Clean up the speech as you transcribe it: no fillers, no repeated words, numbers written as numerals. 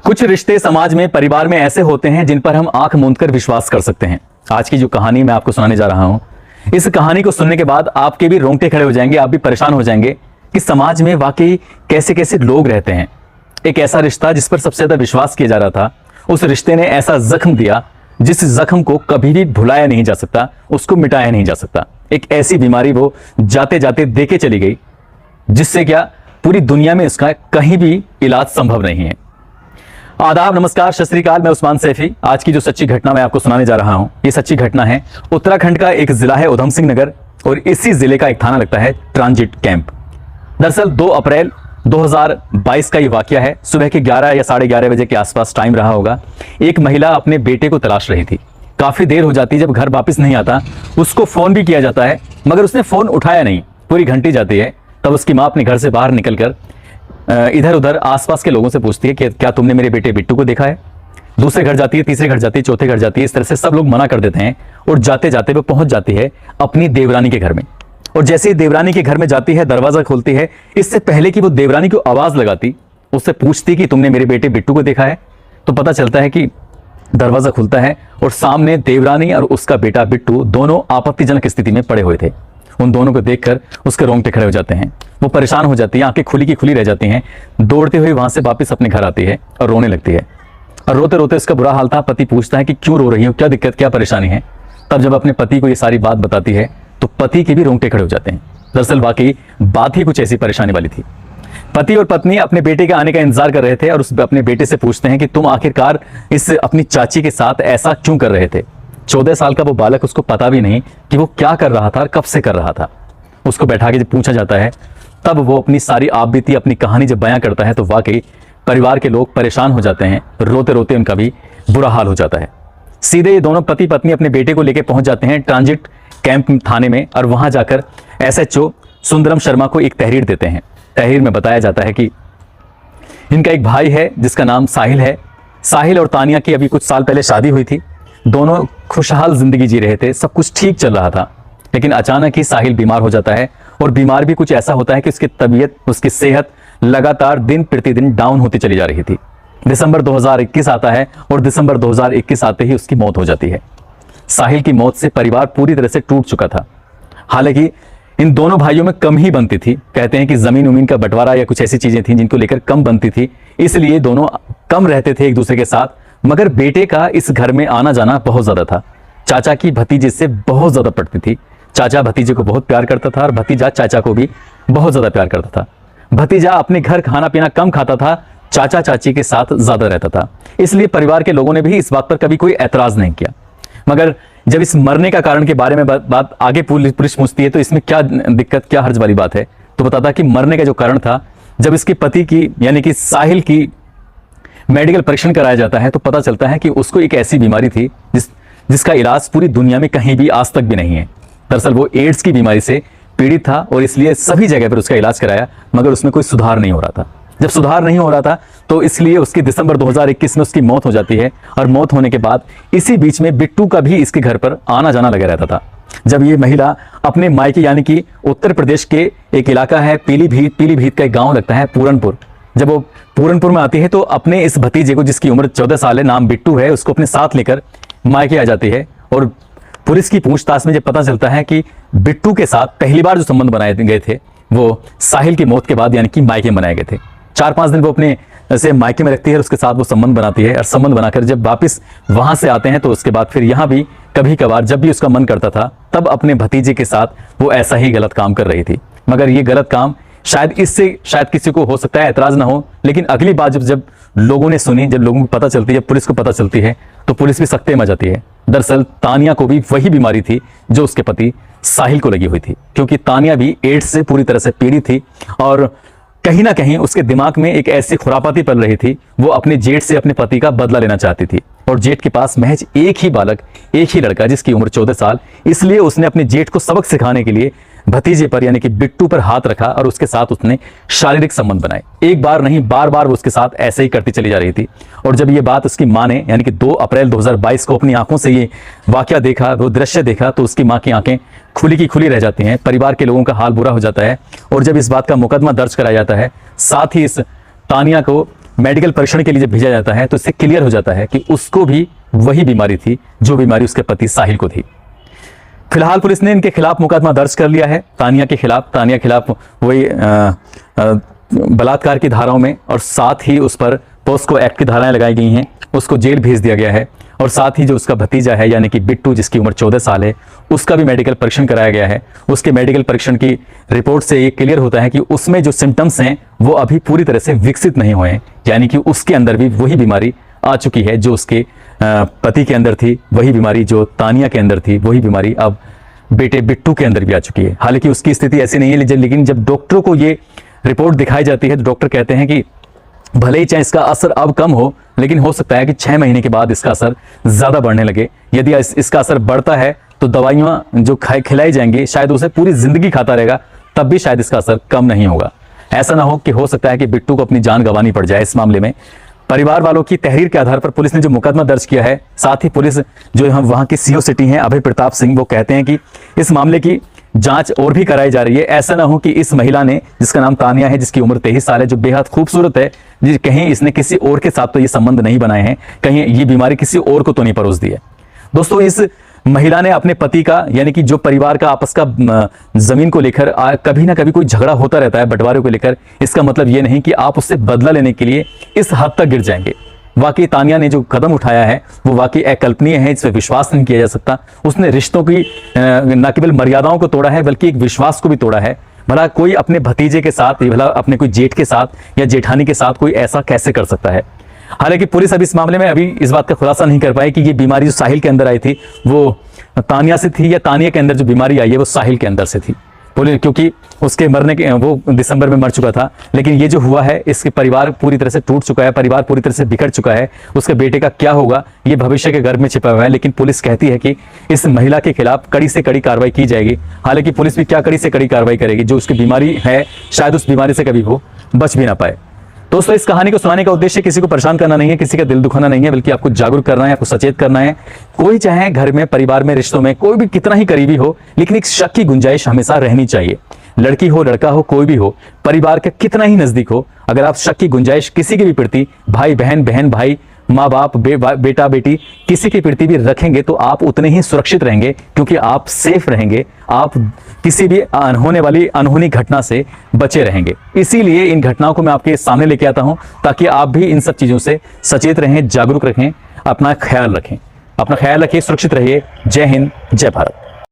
कुछ रिश्ते समाज में, परिवार में ऐसे होते हैं जिन पर हम आंख मूंद कर विश्वास कर सकते हैं। आज की जो कहानी मैं आपको सुनाने जा रहा हूं, इस कहानी को सुनने के बाद आपके भी रोंगटे खड़े हो जाएंगे, आप भी परेशान हो जाएंगे कि समाज में वाकई कैसे कैसे लोग रहते हैं। एक ऐसा रिश्ता जिस पर सबसे ज्यादा विश्वास किया जा रहा था, उस रिश्ते ने ऐसा जख्म दिया जिस जख्म को कभी भी भुलाया नहीं जा सकता, उसको मिटाया नहीं जा सकता। एक ऐसी बीमारी वो जाते जाते देके चली गई जिससे क्या पूरी दुनिया में इसका कहीं भी इलाज संभव नहीं है। आदाब, नमस्कार, सत श्री अकाल। मैं उस्मान सैफी। आज की जो सच्ची घटना मैं आपको सुनाने जा रहा हूं, ये सच्ची घटना है उत्तराखंड का एक जिला है उधम सिंह नगर, और इसी जिले का एक थाना लगता है ट्रांजिट कैंप। दरअसल 2 अप्रैल 2022 का ये वाकया है। सुबह के 11 या 11:30 बजे के आसपास टाइम रहा होगा। एक महिला अपने बेटे को तलाश रही थी। काफी देर हो जाती, जब घर वापस नहीं आता उसको फोन भी किया जाता है, मगर उसने फोन उठाया नहीं। पूरी घंटी जाती है, तब उसकी मां अपने घर से बाहर निकलकर इधर उधर आसपास के लोगों से पूछती है कि क्या तुमने मेरे बेटे बिट्टू को देखा है। दूसरे घर जाती है, तीसरे घर जाती है, चौथे घर जाती है। इस तरह से सब लोग मना कर देते हैं और जाते जाते वो पहुंच जाती है अपनी देवरानी के घर में। और जैसे ही देवरानी के घर में जाती है, दरवाजा खोलती है, इससे पहले कि वो देवरानी को आवाज लगाती, उससे पूछती कि तुमने मेरे बेटे बिट्टू को देखा है, तो पता चलता है कि दरवाजा खुलता है और सामने देवरानी और उसका बेटा बिट्टू दोनों आपत्तिजनक स्थिति में पड़े हुए थे। उन दोनों को देखकर उसके रोंगटे खड़े हो जाते हैं। वो परेशान हो जाती है, आंखें खुली की खुली रह जाती हैं। दौड़ते हुए वहां से वापस अपने घर आती है और रोने लगती है। और रोते रोते उसका बुरा हाल था। पति पूछता है कि क्यों रो रही हो, क्या दिक्कत, क्या परेशानी है। तब जब अपने पति को ये सारी बात बताती है तो पति के भी रोंगटे खड़े हो जाते हैं। दरअसल वाकई बात ही कुछ ऐसी परेशानी वाली थी। पति और पत्नी अपने बेटे के आने का इंतजार कर रहे थे और उस अपने बेटे से पूछते हैं कि तुम आखिरकार इस अपनी चाची के साथ ऐसा क्यों कर रहे थे। 14 साल का वो बालक, उसको पता भी नहीं कि वो क्या कर रहा था और कब से कर रहा था। उसको बैठा के जब पूछा जाता है, तब वो अपनी सारी आप बीती, अपनी कहानी जब बयां करता है, तो वाकई परिवार के लोग परेशान हो जाते हैं। रोते रोते उनका भी बुरा हाल हो जाता है। सीधे ये दोनों पति पत्नी अपने बेटे को लेकर पहुंच जाते हैं ट्रांजिट कैंप थाने में, और वहां जाकर SHO सुंदरम शर्मा को एक तहरीर देते हैं। तहरीर में बताया जाता है कि इनका एक भाई है जिसका नाम साहिल है। साहिल और तानिया की अभी कुछ साल पहले शादी हुई थी। दोनों खुशहाल जिंदगी जी रहे थे, सब कुछ ठीक चल रहा था। लेकिन अचानक ही साहिल बीमार हो जाता है, और बीमार भी कुछ ऐसा होता है कि उसकी तबीयत, उसकी सेहत लगातार दिन प्रतिदिन डाउन होती चली जा रही थी। दिसंबर 2021 आता है और दिसंबर 2021 आते ही उसकी मौत हो जाती है। साहिल की मौत से परिवार पूरी तरह से टूट चुका था। हालांकि इन दोनों भाइयों में कम ही बनती थी। कहते हैं कि जमीन उमीन का बंटवारा या कुछ ऐसी चीजें थी जिनको लेकर कम बनती थी, इसलिए दोनों कम रहते थे एक दूसरे के साथ। मगर बेटे का इस घर में आना जाना बहुत ज्यादा था। चाचा की भतीजे से बहुत ज्यादा पड़ती थी। चाचा भतीजे को बहुत प्यार करता था और भतीजा चाचा को भी बहुत ज्यादा प्यार करता था। भतीजा अपने घर खाना पीना कम खाता था, चाचा चाची के साथ ज्यादा रहता था। इसलिए परिवार के लोगों ने भी इस बात पर कभी कोई ऐतराज नहीं किया। मगर जब इस मरने का कारण के बारे में बात आगे पुलिस पूछती है तो इसमें क्या दिक्कत, क्या हर्ज वाली बात है, तो बताता कि मरने का जो कारण था, जब इसके पति की यानी कि साहिल की मेडिकल परीक्षण कराया जाता है तो पता चलता है कि उसको एक ऐसी बीमारी थी जिसका इलाज पूरी दुनिया में कहीं भी आज तक भी नहीं है। दरअसल वो एड्स की बीमारी से पीड़ित था और इसलिए सभी जगह पर उसका इलाज कराया, मगर उसमें कोई सुधार नहीं हो रहा था। जब सुधार नहीं हो रहा था तो इसलिए उसकी दिसंबर 2021 में उसकी मौत हो जाती है। और मौत होने के बाद इसी बीच में बिट्टू का भी इसके घर पर आना जाना लगा रहता था। जब ये महिला अपने मायके यानी कि उत्तर प्रदेश के एक इलाका है पीलीभीत का एक गाँव लगता है पूरनपुर, जब वो पूरनपुर में आती है तो अपने इस भतीजे को, जिसकी उम्र 14 साल है, नाम बिट्टू है, उसको अपने साथ लेकर मायके आ जाती है। और पुलिस की पूछताछ में जब पता चलता है कि बिट्टू के साथ पहली बार जो संबंध बनाए गए थे वो साहिल की मौत के बाद यानी कि मायके में बनाए गए थे। 4-5 दिन वो अपने से मायके में रखती है, उसके साथ वो संबंध बनाती है, और संबंध बनाकर जब वापस वहां से आते हैं तो उसके बाद फिर यहाँ भी कभी कभार जब भी उसका मन करता था तब अपने भतीजे के साथ वो ऐसा ही गलत काम कर रही थी। मगर ये गलत काम शायद किसी को हो सकता है ऐतराज ना हो, लेकिन अगली बार जब लोगों ने सुनी, जब लोगों को पता चलती है, जब पुलिस को पता चलती है तो पुलिस भी सख्ते में आ जाती है। दरअसल तानिया को भी वही बीमारी थी जो उसके पति साहिल को लगी हुई थी, क्योंकि तानिया भी एड्स से पूरी तरह से पीड़ित थी और कहीं ना कहीं उसके दिमाग में एक ऐसी खुरापाती पल रही थी। वो अपने जेठ से अपने पति का बदला लेना चाहती थी, और जेठ के पास महज एक ही बालक, एक ही लड़का जिसकी उम्र 14 साल। इसलिए उसने अपने जेठ को सबक सिखाने के लिए भतीजे पर यानी कि बिट्टू पर हाथ रखा और उसके साथ उसने शारीरिक संबंध बनाए। एक बार नहीं, बार बार वो उसके साथ ऐसे ही करती चली जा रही थी। और जब ये बात उसकी मां ने यानी कि 2 अप्रैल 2022 को अपनी आंखों से ये वाकया देखा, वो दृश्य देखा, तो उसकी मां की आंखें खुली की खुली रह जाती हैं। परिवार के लोगों का हाल बुरा हो जाता है। और जब इस बात का मुकदमा दर्ज कराया जाता है, साथ ही इस तानिया को मेडिकल परीक्षण के लिए जब भेजा जाता है तो इससे क्लियर हो जाता है कि उसको भी वही बीमारी थी जो बीमारी उसके पति साहिल को थी। फिलहाल पुलिस ने इनके खिलाफ मुकदमा दर्ज कर लिया है, तानिया के खिलाफ वही बलात्कार की धाराओं में, और साथ ही उस पर पोस्को एक्ट की धाराएं लगाई गई हैं। उसको जेल भेज दिया गया है और साथ ही जो उसका भतीजा है यानी कि बिट्टू, जिसकी उम्र 14 साल है, उसका भी मेडिकल परीक्षण कराया गया है। उसके मेडिकल परीक्षण की रिपोर्ट से ये क्लियर होता है कि उसमें जो सिम्टम्स हैं वो अभी पूरी तरह से विकसित नहीं हुए हैं, यानी कि उसके अंदर भी वही बीमारी आ चुकी है जो उसके पति के अंदर थी, वही बीमारी जो तानिया के अंदर थी, वही बीमारी अब बेटे बिट्टू के अंदर भी आ चुकी है। हालांकि उसकी स्थिति ऐसी नहीं है, लेकिन जब डॉक्टरों को ये रिपोर्ट दिखाई जाती है तो डॉक्टर कहते हैं कि भले ही चाहे इसका असर अब कम हो, लेकिन हो सकता है कि 6 महीने के बाद इसका असर ज्यादा बढ़ने लगे। यदि इसका असर बढ़ता है तो दवाइयां जो खिलाई जाएंगी शायद उसे पूरी जिंदगी खाता रहेगा, तब भी शायद इसका असर कम नहीं होगा। ऐसा ना हो कि हो सकता है कि बिट्टू को अपनी जान गंवानी पड़ जाए। इस मामले में परिवार वालों की तहरीर के आधार पर पुलिस ने जो मुकदमा दर्ज किया है, साथ ही पुलिस जो हम वहां के सीओ सिटी हैं अभय प्रताप सिंह, वो कहते हैं कि इस मामले की जांच और भी कराई जा रही है। ऐसा ना हो कि इस महिला ने, जिसका नाम तानिया है, जिसकी उम्र 23 साल है, जो बेहद खूबसूरत है, कहीं इसने किसी और के साथ तो ये संबंध नहीं बनाए हैं, कहीं ये बीमारी किसी और को तो नहीं परोस दी है। दोस्तों, इस महिला ने अपने पति का, यानी कि जो परिवार का आपस का जमीन को लेकर कभी ना कभी कोई झगड़ा होता रहता है बंटवारे को लेकर, इसका मतलब ये नहीं कि आप उससे बदला लेने के लिए इस हद तक गिर जाएंगे। वाकई तानिया ने जो कदम उठाया है वो वाकई अकल्पनीय है, इस पर विश्वास नहीं किया जा सकता। उसने रिश्तों की न केवल मर्यादाओं को तोड़ा है बल्कि एक विश्वास को भी तोड़ा है। भला कोई अपने भतीजे के साथ, भला अपने कोई जेठ के साथ या जेठानी के साथ कोई ऐसा कैसे कर सकता है। हालांकि पुलिस अभी इस मामले में अभी इस बात का खुलासा नहीं कर पाई कि ये बीमारी जो साहिल के अंदर आई थी वो तानिया से थी या तानिया के अंदर जो बीमारी आई है वो साहिल के अंदर से थी। पुलिस, क्योंकि उसके मरने के वो दिसंबर में मर चुका था, लेकिन ये जो हुआ है इसके परिवार पूरी तरह से टूट चुका है, परिवार पूरी तरह से बिखर चुका है। उसके बेटे का क्या होगा ये भविष्य के गर्भ में छिपा हुआ है, लेकिन पुलिस कहती है कि इस महिला के खिलाफ कड़ी से कड़ी कार्रवाई की जाएगी। हालांकि पुलिस भी क्या कड़ी से कड़ी कार्रवाई करेगी, जो उसकी बीमारी है शायद उस बीमारी से कभी वो बच भी ना पाए। दोस्तों, इस कहानी को सुनाने का उद्देश्य किसी को परेशान करना नहीं है, किसी का दिल दुखाना नहीं है, बल्कि आपको जागरूक करना है, आपको सचेत करना है। कोई चाहे घर में, परिवार में, रिश्तों में कोई भी कितना ही करीबी हो, लेकिन एक शक की गुंजाइश हमेशा रहनी चाहिए। लड़की हो, लड़का हो, कोई भी हो, परिवार के कितना ही नजदीक हो, अगर आप शक की गुंजाइश किसी के भी प्रति, भाई बहन, बहन भाई, माँ बाप, बेटा बेटी, किसी के प्रति भी रखेंगे तो आप उतने ही सुरक्षित रहेंगे, क्योंकि आप सेफ रहेंगे, आप किसी भी होने वाली अनहोनी घटना से बचे रहेंगे। इसीलिए इन घटनाओं को मैं आपके सामने लेके आता हूं ताकि आप भी इन सब चीजों से सचेत रहें, जागरूक रखें, अपना ख्याल रखें, सुरक्षित रहिए। जय हिंद, जय भारत।